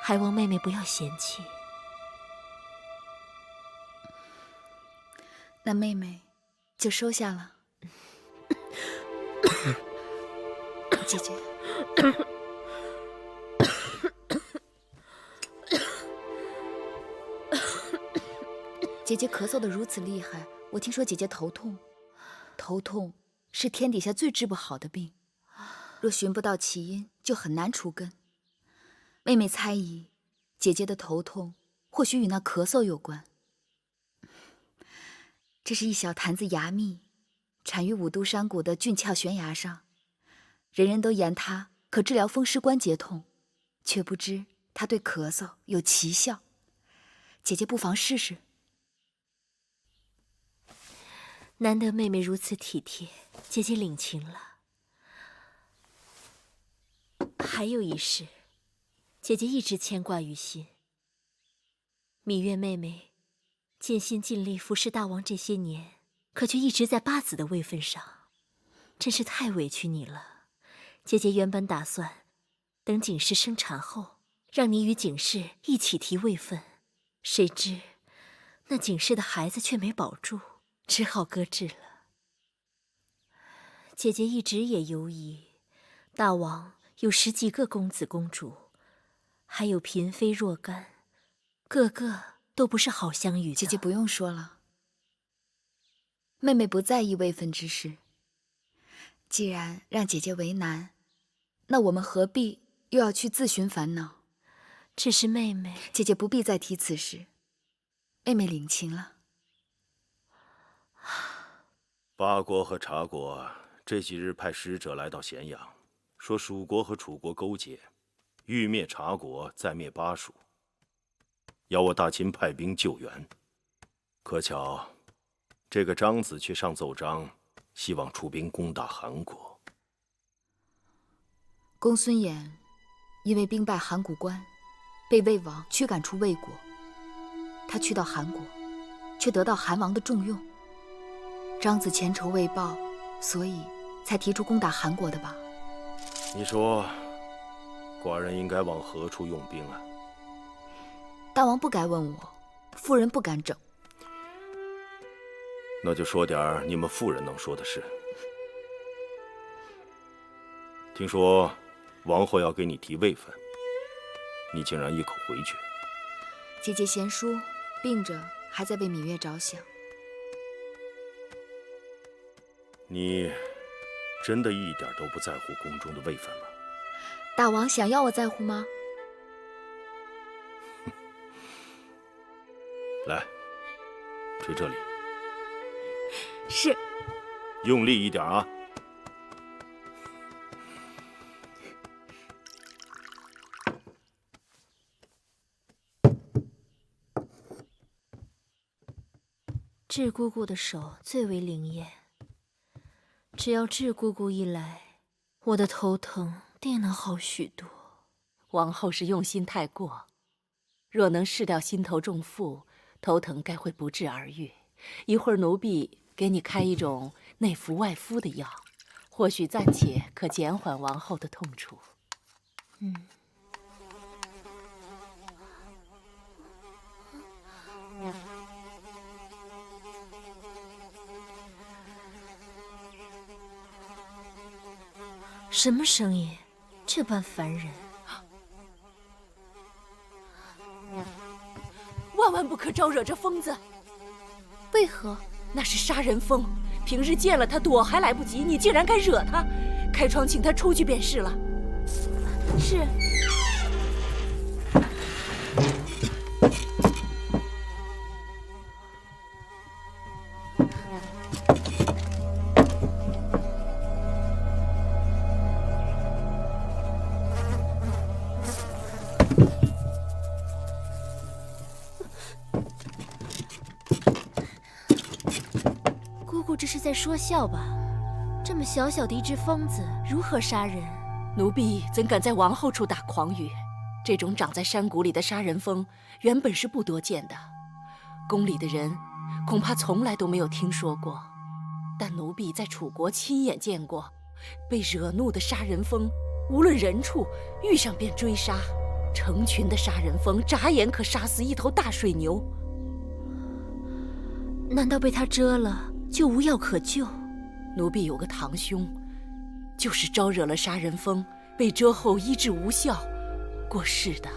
還望妹妹不要嫌棄。那妹妹就收下了。姐姐，姐姐咳嗽得如此厲害，我听说姐姐头痛。头痛是天底下最治不好的病，若尋不到起因，就很難除根。妹妹猜疑，姐姐的頭痛或許與那咳嗽有關。這是一小壇子崖蜜，產於五都山谷的峻峭懸崖上，人人都言它可治療風濕關節痛，卻不知它對咳嗽有奇效。姐姐不妨試試。難得妹妹如此體貼，姐姐領情了。還有一事，姐姐一直牽掛於心。羋月妹妹盡心盡力服侍大王這些年，可卻一直在八子的位分上，真是太委屈你了。姐姐原本打算等景氏生產後，讓你與景氏一起提位分，誰知那景氏的孩子卻沒保住，只好擱置了。姐姐一直也猶疑，大王有10幾個公子公主，還有嬪妃若干，個個都不是好相與的。姐姐不用說了，妹妹不在意位分之事。既然讓姐姐為難，那我們何必又要去自尋煩惱？只是妹妹，姐姐不必再提此事，妹妹領情了。八國和察國這幾日派使者來到咸陽，說蜀國和楚國勾結，欲滅察國，再滅巴蜀，要我大秦派兵救援。可巧，這個張子卻上奏章，希望出兵攻打韓國。公孫衍因為兵敗函谷關，被魏王驅趕出魏國。他去到韓國，卻得到韓王的重用。張子前仇未報，所以才提出攻打韓國的吧？你說，寡人應該往何處用兵啊？大王不該問我，婦人不敢整。那就說點你們婦人能說的事。聽說王後要給你提位分，你竟然一口回絕。姐姐賢淑，病着還在為羋月着想。你真的一點都不在乎宮中的位分嗎？大王想要我在乎嗎？來，捶這裡。是。用力一點啊！智姑姑的手最為靈驗，只要智姑姑一來，我的頭疼定能好許多。王後是用心太過，若能釋掉心頭重負，頭疼該會不治而癒。一會兒奴婢給你開一種內服外敷的藥，或許暫且可減緩王後的痛楚。什麼聲音？這般煩人！萬萬不可招惹這瘋子！為何？那是殺人蜂，平日見了他躲還來不及，你竟然敢惹他！開窗請他出去便是了。是。这是在說笑吧？這麼小小的一隻瘋子，如何殺人？奴婢怎敢在王後處打誑語？這種長在山谷裡的殺人蜂，原本是不多見的，宮裡的人恐怕從來都沒有聽說過。但奴婢在楚國親眼見過，被惹怒的殺人蜂，無論人畜遇上便追殺，成群的殺人蜂眨眼可殺死一头大水牛。难道被他蛰了就无药可救？奴婢有个堂兄，就是招惹了杀人蜂，被蛰后医治无效，过世的。